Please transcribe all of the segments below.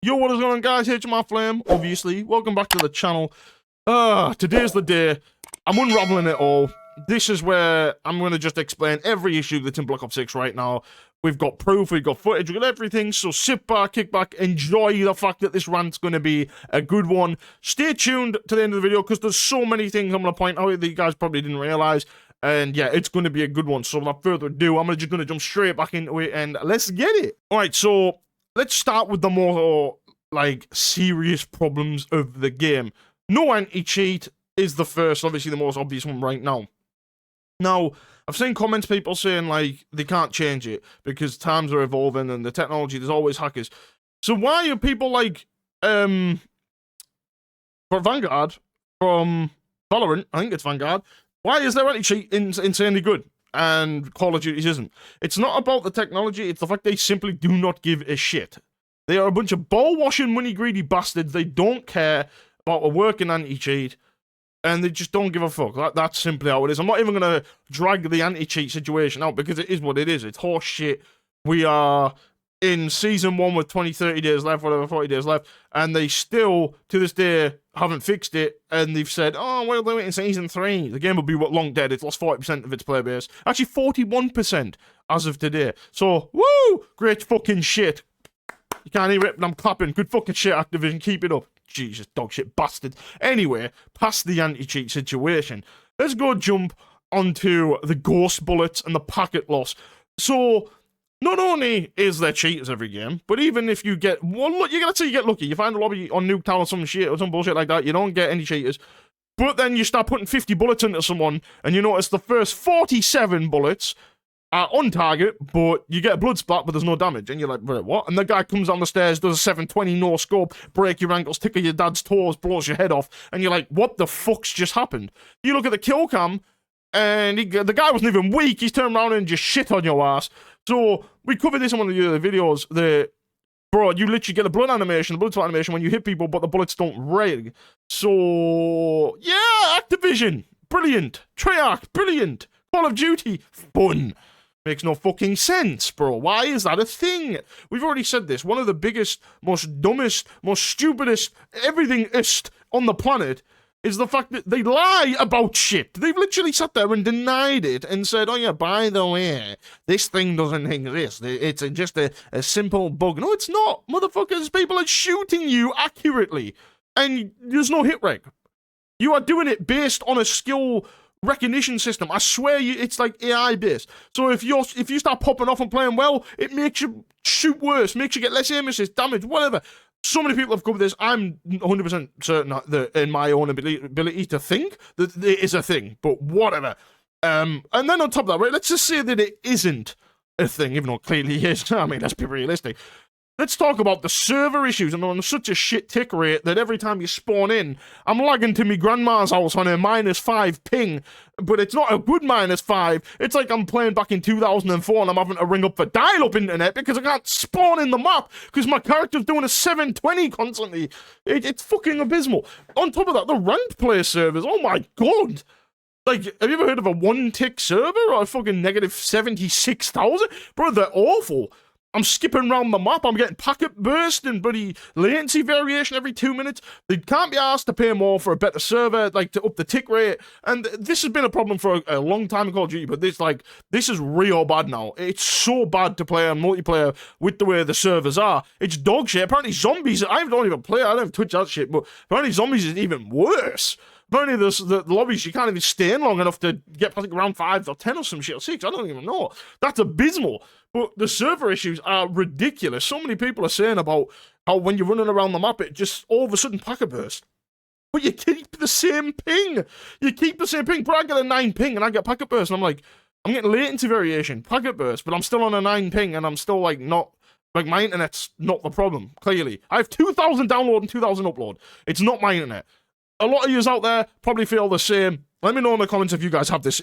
Yo, what is going on, guys? Here's my flame, obviously. Welcome back to the channel. Today's the day. I'm unraveling it all. This is where I'm going to just explain every issue that's in Black Ops 6 right now. We've got proof, we've got footage, we've got everything, so sit back, kick back, enjoy the fact that this rant's going to be a good one. Stay tuned to the end of the video, because there's so many things I'm going to point out that you guys probably didn't realise. And yeah, it's going to be a good one, so without further ado, I'm just going to jump straight back into it, and let's get it. Alright, so let's start with the more, like, serious problems of the game. No anti-cheat is the first, obviously the most obvious one right now. Now, I've seen comments, people saying, like, they can't change it because times are evolving and the technology, there's always hackers. So why are people like, for Vanguard, from Valorant, I think it's Vanguard, why is their anti-cheat insanely good and Call of Duty's isn't? It's not about the technology, it's the fact they simply do not give a shit. They are a bunch of ball-washing, money-greedy bastards. They don't care about a working anti-cheat, and they just don't give a fuck. That's simply how it is. I'm not even going to drag the anti-cheat situation out, because it is what it is. It's horse shit. We are in Season 1 with 20, 30 days left, whatever, 40 days left, and they still, to this day, haven't fixed it, and they've said, oh, we'll do it in Season 3. The game will be long dead. It's lost 40% of its player base. Actually, 41% as of today. So, woo! Great fucking shit. You can't hear it, but I'm clapping. Good fucking shit, Activision. Keep it up. Jesus, dog shit bastard. Anyway, past the anti-cheat situation, let's go jump onto the ghost bullets and the packet loss. So, not only is there cheaters every game, but even if you get one, look, you gotta say you get lucky. You find a lobby on Nuketown or some shit or some bullshit like that, you don't get any cheaters. But then you start putting 50 bullets into someone, and you notice the first 47 bullets are on target, but you get a blood splat, but there's no damage. And you're like, wait, what? And the guy comes down the stairs, does a 720 no scope, break your ankles, tickle your dad's toes, blows your head off. And you're like, what the fuck's just happened? You look at the kill cam, and the guy wasn't even weak. He's turned around and just shit on your ass. So we covered this in one of the other videos. Bro, you literally get a blood animation, a blood splat animation when you hit people, but the bullets don't rig. So, yeah, Activision, brilliant. Treyarch, brilliant. Call of Duty, fun. Makes no fucking sense, bro. Why is that a thing? We've already said this. One of the biggest, most dumbest, most stupidest, everythingist on the planet is the fact that they lie about shit. They've literally sat there and denied it and said, oh yeah, by the way, this thing doesn't exist. It's just a simple bug. No, it's not. Motherfuckers, people are shooting you accurately. And there's no hit reg. You are doing it based on a skill recognition system. I swear you, it's like AI based. So if you start popping off and playing well, it makes you shoot worse, makes you get less aim assist, damage, whatever. So many people have covered this. I'm 100% certain that in my own ability to think that it is a thing, but whatever. And then on top of that, right, let's just say that it isn't a thing, even though it clearly is. I mean, let's be realistic. Let's talk about the server issues. I'm on such a shit tick rate that every time you spawn in, I'm lagging to me grandma's house on a -5 ping, but it's not a good -5. It's like I'm playing back in 2004 and I'm having to ring up for dial-up internet because I can't spawn in the map because my character's doing a 720 constantly. It's fucking abysmal. On top of that, the ranked player servers, oh my god. Like, have you ever heard of a one-tick server or a fucking -76,000? Bro, they're awful. I'm skipping around the map, I'm getting packet burst and bloody latency variation every 2 minutes. They can't be asked to pay more for a better server, like, to up the tick rate. And this has been a problem for a long time in Call of Duty, but this is real bad now. It's so bad to play on multiplayer with the way the servers are. It's dog shit. Apparently zombies, I don't even play, I don't Twitch that shit, but apparently zombies is even worse. Apparently the lobbies, you can't even stay in long enough to get past round 5 or 10 or some shit, or 6, I don't even know. That's abysmal. But the server issues are ridiculous. So many people are saying about how when you're running around the map, it just all of a sudden packet burst. But you keep the same ping. You keep the same ping. But I get a 9 ping and I get packet burst. And I'm like, I'm getting latency variation, packet burst, but I'm still on a 9 ping and I'm still like not, like my internet's not the problem, clearly. I have 2,000 download and 2,000 upload. It's not my internet. A lot of yous out there probably feel the same. Let me know in the comments if you guys have this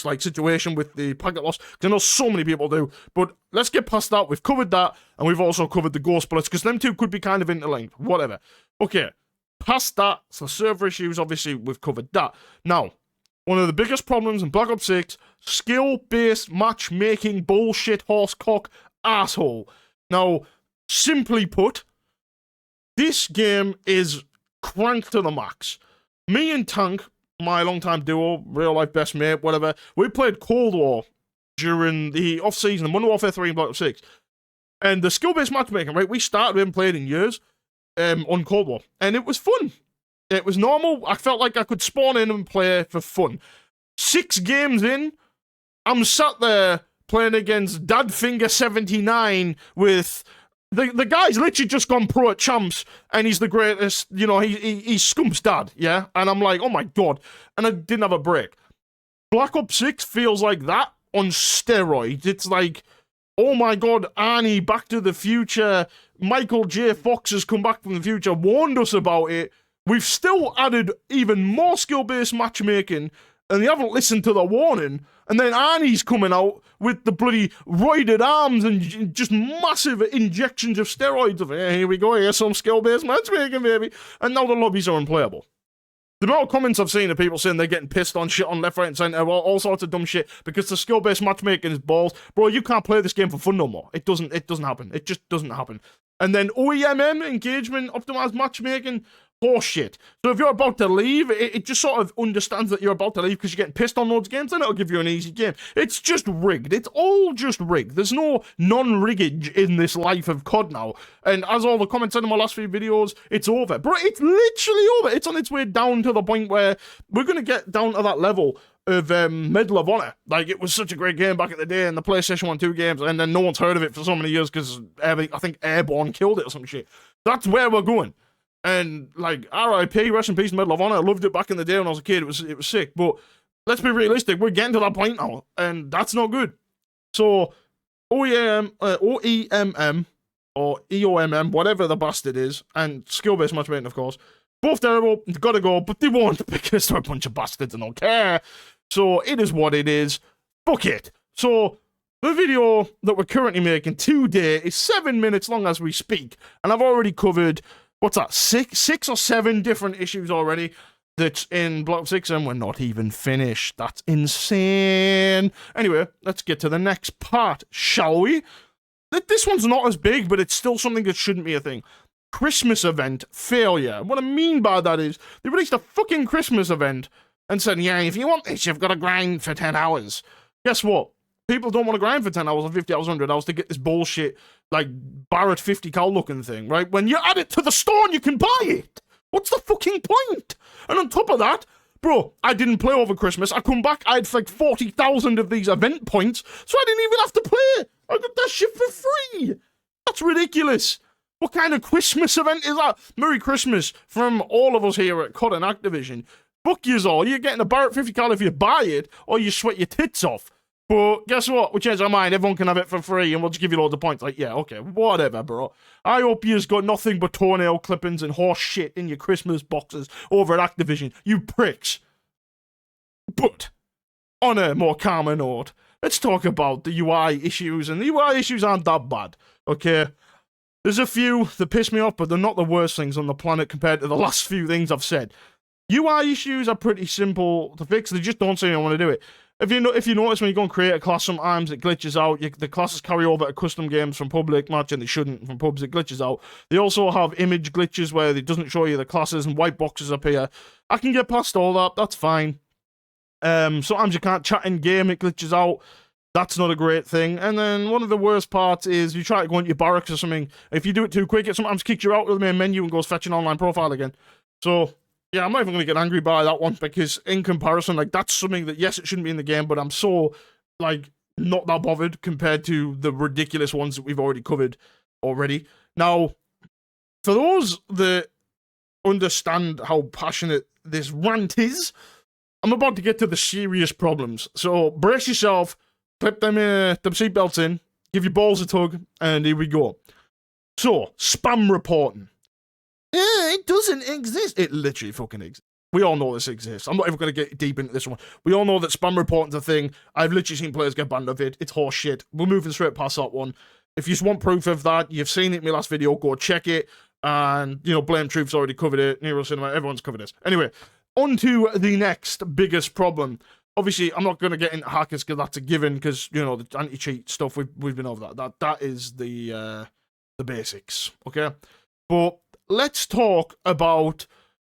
like situation with the packet loss, because I know so many people do. But let's get past that. We've covered that, and we've also covered the ghost bullets, because them two could be kind of interlinked. Whatever. Okay, past that, so server issues, obviously we've covered that. Now, one of the biggest problems in Black Ops 6, skill-based matchmaking bullshit horsecock asshole. Now, simply put, This game is cranked to the max. Me and Tank, my longtime duo, real life best mate, whatever, we played Cold War during the off-season, Modern Warfare 3 and Black Ops 6. And the skill-based matchmaking, right, we started, we haven't played in years, on Cold War. And it was fun. It was normal. I felt like I could spawn in and play for fun. 6 games in, I'm sat there playing against Dadfinger79 with... The guy's literally just gone pro at Champs, and he's the greatest, you know, he's Scump's dad, yeah? And I'm like, oh my god. And I didn't have a break. Black Ops 6 feels like that on steroids. It's like, oh my god, Arnie, Back to the Future, Michael J. Fox has come back from the future, warned us about it. We've still added even more skill-based matchmaking, and they haven't listened to the warning. And then Arnie's coming out with the bloody roided arms and just massive injections of steroids of, hey, here we go, here's some skill-based matchmaking, baby. And now the lobbies are unplayable. The amount of comments I've seen of people saying they're getting pissed on shit on left, right, and centre, all sorts of dumb shit, because the skill-based matchmaking is balls. Bro, you can't play this game for fun no more. It doesn't happen. It just doesn't happen. And then EOMM, engagement, optimized matchmaking, horseshit. So if you're about to leave, it just sort of understands that you're about to leave because you're getting pissed on those games, and it'll give you an easy game. It's just rigged. It's all just rigged. There's no non-riggage in this life of COD now. And as all the comments said in my last few videos, it's over. Bro, it's literally over. It's on its way down to the point where we're going to get down to that level of Medal of Honor. Like, it was such a great game back in the day, and the PlayStation 1 2 games, and then no one's heard of it for so many years because I think Airborne killed it or some shit. That's where we're going. And, like, RIP, rest in peace, Medal of Honor. I loved it back in the day when I was a kid. It was sick. But let's be realistic. We're getting to that point now. And that's not good. So, OEMM, or EOMM, whatever the bastard is, and skill-based matchmaking, of course, both terrible. They've got to go, but they won't because they're a bunch of bastards and don't care. So, it is what it is. Fuck it. So, the video that we're currently making today is 7 minutes long as we speak. And I've already covered... what's that, six or seven different issues already that's in Black Ops 6, and we're not even finished. That's insane. Anyway, let's get to the next part, shall we? This one's not as big, but it's still something that shouldn't be a thing. Christmas event failure. What I mean by that is, they released a fucking Christmas event and said, yeah, if you want this, you've got to grind for 10 hours. Guess what? People don't want to grind for 10 hours or 50 hours, 100 hours to get this bullshit, like, Barrett 50 cal looking thing, right? When you add it to the store and you can buy it. What's the fucking point? And on top of that, bro, I didn't play over Christmas. I come back, I had like 40,000 of these event points, so I didn't even have to play. I got that shit for free. That's ridiculous. What kind of Christmas event is that? Merry Christmas from all of us here at COD and Activision. Fuck yous all. You're getting a Barrett 50 cal if you buy it, or you sweat your tits off. But guess what? We changed our mind. Everyone can have it for free, and we'll just give you loads of points. Like, yeah, okay, whatever, bro. I hope you've got nothing but toenail clippings and horse shit in your Christmas boxes over at Activision. You pricks. But, on a more calmer note, let's talk about the UI issues, and the UI issues aren't that bad, okay? There's a few that piss me off, but they're not the worst things on the planet compared to the last few things I've said. UI issues are pretty simple to fix. They just don't seem to want to do it. If you notice when you go and create a class, sometimes it glitches out. The classes carry over to custom games from public match, and they shouldn't. From pubs, it glitches out. They also have image glitches where it doesn't show you the classes and white boxes appear. I can get past all that. That's fine. Sometimes you can't chat in game. It glitches out. That's not a great thing. And then one of the worst parts is you try to go into your barracks or something. If you do it too quick, it sometimes kicks you out of the main menu and goes fetch an online profile again. So... yeah, I'm not even going to get angry by that one, because in comparison, like, that's something that, yes, it shouldn't be in the game, but I'm so, like, not that bothered compared to the ridiculous ones that we've already covered already. Now, for those that understand how passionate this rant is, I'm about to get to the serious problems. So, brace yourself, clip them seatbelts in, give your balls a tug, and here we go. So, spam reporting. It doesn't exist. It literally fucking exists. We all know this exists. I'm not even going to get deep into this one. We all know that spam reporting's a thing. I've literally seen players get banned of it. It's horse shit. We're moving straight past that one. If you just want proof of that, you've seen it in my last video, go check it. And, you know, Blame Truth's already covered it. Nero Cinema, everyone's covered this. Anyway, on to the next biggest problem. Obviously, I'm not going to get into hackers because that's a given, because, you know, the anti-cheat stuff, we've been over that. That is the basics, okay? But let's talk about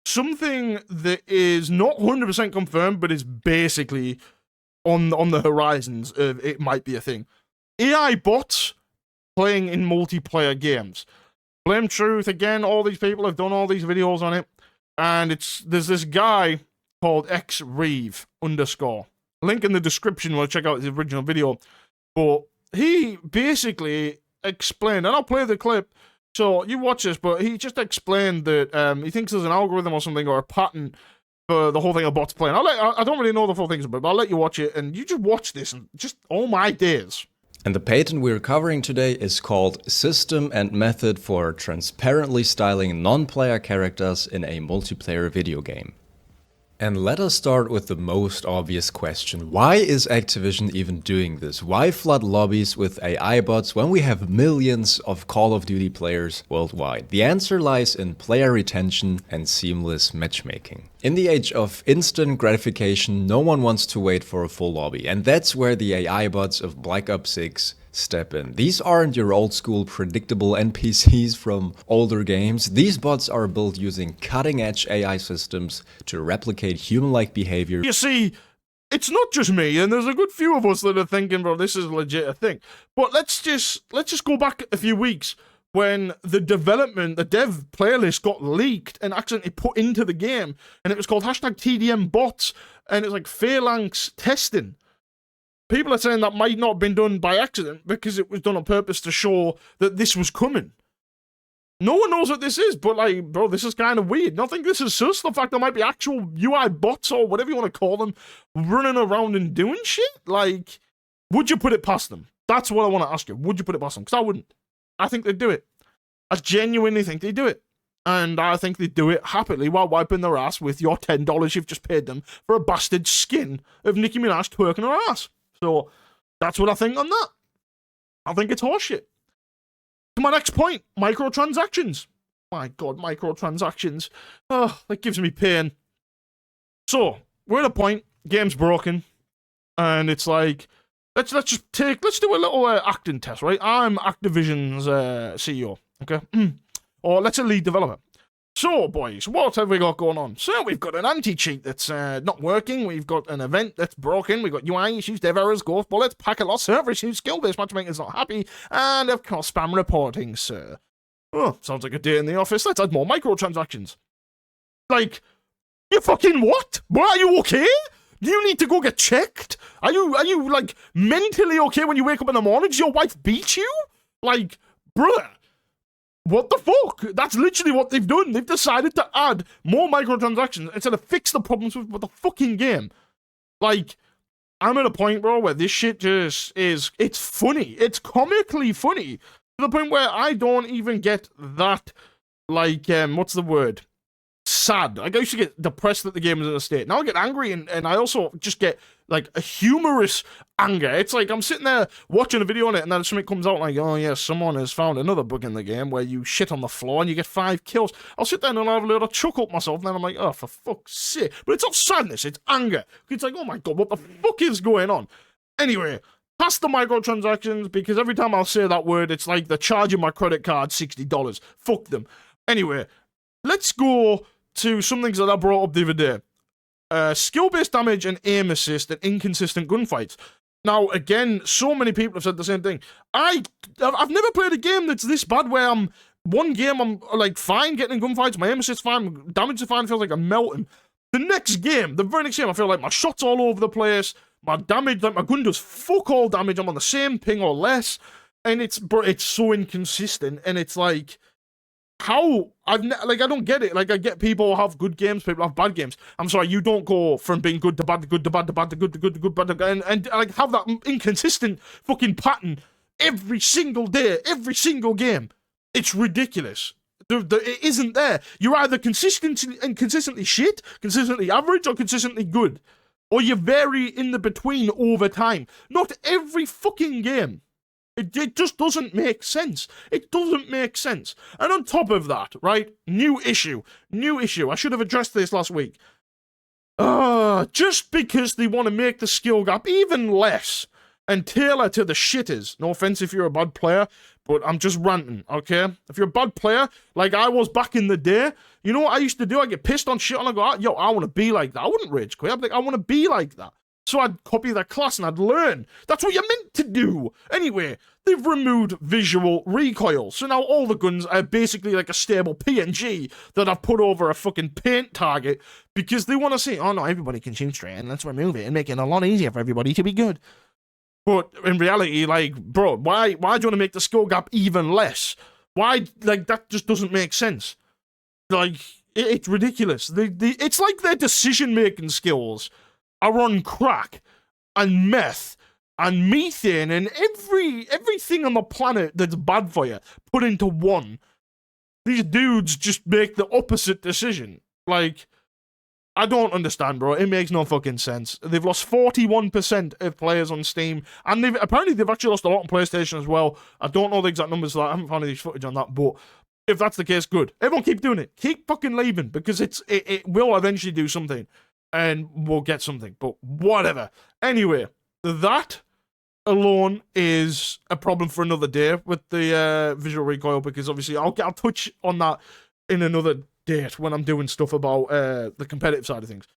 something that is not 100% confirmed, but is basically on the horizons of it might be a thing. AI bots playing in multiplayer games. Blame Truth again. All these people have done all these videos on it, and there's this guy called xreeve_. Link in the description. We'll check out his original video, but he basically explained, and I'll play the clip. So you watch this, but he just explained that he thinks there's an algorithm or something or a pattern for the whole thing of bots playing. I don't really know the full things about it, but I'll let you watch it, and you just watch this and just, oh my days. And the patent we're covering today is called System and Method for Transparently Styling Non-Player Characters in a Multiplayer Video Game. And let us start with the most obvious question. Why is Activision even doing this? Why flood lobbies with AI bots when we have millions of Call of Duty players worldwide? The answer lies in player retention and seamless matchmaking. In the age of instant gratification, no one wants to wait for a full lobby, and that's where the AI bots of Black Ops 6 step in. These aren't your old school predictable NPCs from older games. These bots are built using cutting edge AI systems to replicate human-like behavior. You see, it's not just me, and there's a good few of us that are thinking, bro, this is legit a thing. But let's just go back a few weeks when the dev playlist got leaked and accidentally put into the game, and it was called #TDM bots, and it's like phalanx testing. People are saying that might not have been done by accident because it was done on purpose to show that this was coming. No one knows what this is, but like, bro, this is kind of weird. I think this is sus. The fact there might be actual UI bots or whatever you want to call them running around and doing shit. Like, would you put it past them? That's what I want to ask you. Would you put it past them? Because I wouldn't. I think they'd do it. I genuinely think they'd do it. And I think they'd do it happily while wiping their ass with your $10 you've just paid them for a bastard skin of Nicki Minaj twerking her ass. So that's what I think on that. I think it's horseshit. To my next point, microtransactions. My God, microtransactions. Oh, that gives me pain. So we're at a point, game's broken, and it's like, let's do a little acting test, right? I'm Activision's CEO, okay? Or let's say lead developer. So, boys, what have we got going on? So, we've got an anti-cheat that's not working. We've got an event that's broken. We've got UI issues, dev errors, ghost bullets, packet loss, server issues, skill-based matchmaking is not happy, and, of course, spam reporting, sir. Oh, sounds like a day in the office. Let's add more microtransactions. Like, you fucking what? Well, are you okay? Do you need to go get checked? Are you, like, mentally okay when you wake up in the morning? Does your wife beat you? Like, brother. What the fuck? That's literally what they've done. They've decided to add more microtransactions instead of fix the problems with the fucking game. Like, I'm at a point, bro, where this shit just is, it's funny. It's comically funny. To the point where I don't even get that, like, what's the word? Sad. Like, I used to get depressed that the game is in a state. Now I get angry, and I also just get, like, a humorous anger. It's like I'm sitting there watching a video on it, and then something comes out like, oh yeah, someone has found another bug in the game where you shit on the floor and you get 5 kills. I'll sit there and I'll have a little chuckle at myself, and then I'm like, oh, for fuck's sake. But it's not sadness, it's anger. It's like, oh my God, what the fuck is going on? Anyway, past the microtransactions, because every time I'll say that word, it's like they're charging my credit card $60. Fuck them. Anyway, let's go to some things that I brought up the other day. Skill-based damage and aim assist and inconsistent gunfights. Now, again, so many people have said the same thing. I've never played a game that's this bad where one game I'm like fine getting in gunfights, my aim assist fine, damage is fine, feels like I'm melting. The very next game, I feel like my shots all over the place, my damage, like my gun does fuck all damage, I'm on the same ping or less, and it's so inconsistent, and it's like, how? I don't get it. Like, I get people have good games, people have bad games. I'm sorry, you don't go from being good to bad to good to bad to bad to good to good to good, bad to good, and like have that inconsistent fucking pattern every single day, every single game. It's ridiculous. It isn't there. You're either consistently shit, consistently average, or consistently good. Or you vary in the between over time. Not every fucking game. It just doesn't make sense. It doesn't make sense. And on top of that, right, new issue. I should have addressed this last week. Just because they want to make the skill gap even less and tailor to the shitters. No offense if you're a bad player, but I'm just ranting, okay? If you're a bad player, like I was back in the day, you know what I used to do? I get pissed on shit and I go, yo, I want to be like that. I wouldn't rage quit. I'd be like, I want to be like that. So I'd copy that class and I'd learn. That's what you're meant to do. Anyway, they've removed Visual Recoil. So now all the guns are basically like a stable PNG that I've put over a fucking paint target because they want to say, oh no, everybody can shoot straight and let's remove it and make it a lot easier for everybody to be good. But in reality, like, bro, why do you want to make the skill gap even less? Why, like, that just doesn't make sense. Like, it's ridiculous. It's like their decision-making skills are on crack and meth and methane and everything on the planet that's bad for you put into one. These dudes just make the opposite decision. Like, I don't understand, bro. It makes no fucking sense. They've lost 41% of players on Steam, and apparently they've actually lost a lot on PlayStation as well. I don't know the exact numbers, so I haven't found any footage on that, but if that's the case, good. Everyone keep doing it. Keep fucking leaving, because it will eventually do something, and we'll get something, but whatever. Anyway, that alone is a problem for another day with the Visual Recoil, because obviously I'll touch on that in another date when I'm doing stuff about the competitive side of things.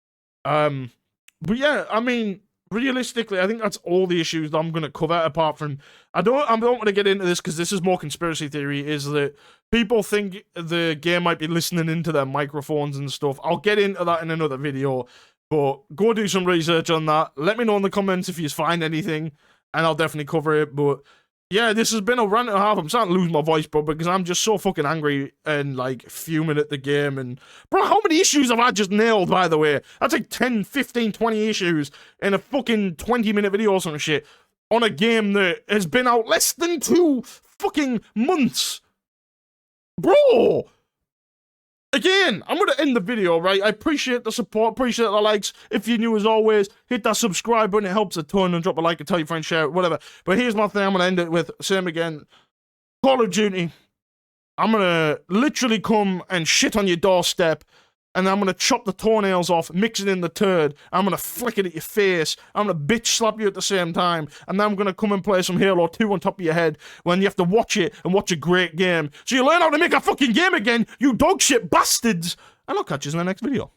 But yeah, I mean, realistically, I think that's all the issues that I'm going to cover, apart from, I don't want to get into this because this is more conspiracy theory, is that people think the game might be listening into their microphones and stuff. I'll get into that in another video, but go do some research on that. Let me know in the comments if you find anything, and I'll definitely cover it. But yeah, this has been a rant and a half. I'm starting to lose my voice, bro, because I'm just so fucking angry and, like, fuming at the game. And, bro, how many issues have I just nailed, by the way? That's like 10, 15, 20 issues in a fucking 20-minute video or some shit on a game that has been out less than 2 fucking months. Bro! Again, I'm going to end the video, right? I appreciate the support, appreciate the likes. If you're new, as always, hit that subscribe button. It helps a ton. And drop a like and tell your friends, share it, whatever. But here's my thing. I'm going to end it with, same again, Call of Duty. I'm going to literally come and shit on your doorstep. And I'm going to chop the toenails off, mix it in the turd. I'm going to flick it at your face. I'm going to bitch slap you at the same time. And then I'm going to come and play some Halo 2 on top of your head when you have to watch it and watch a great game. So you learn how to make a fucking game again, you dog shit bastards. And I'll catch you in the next video.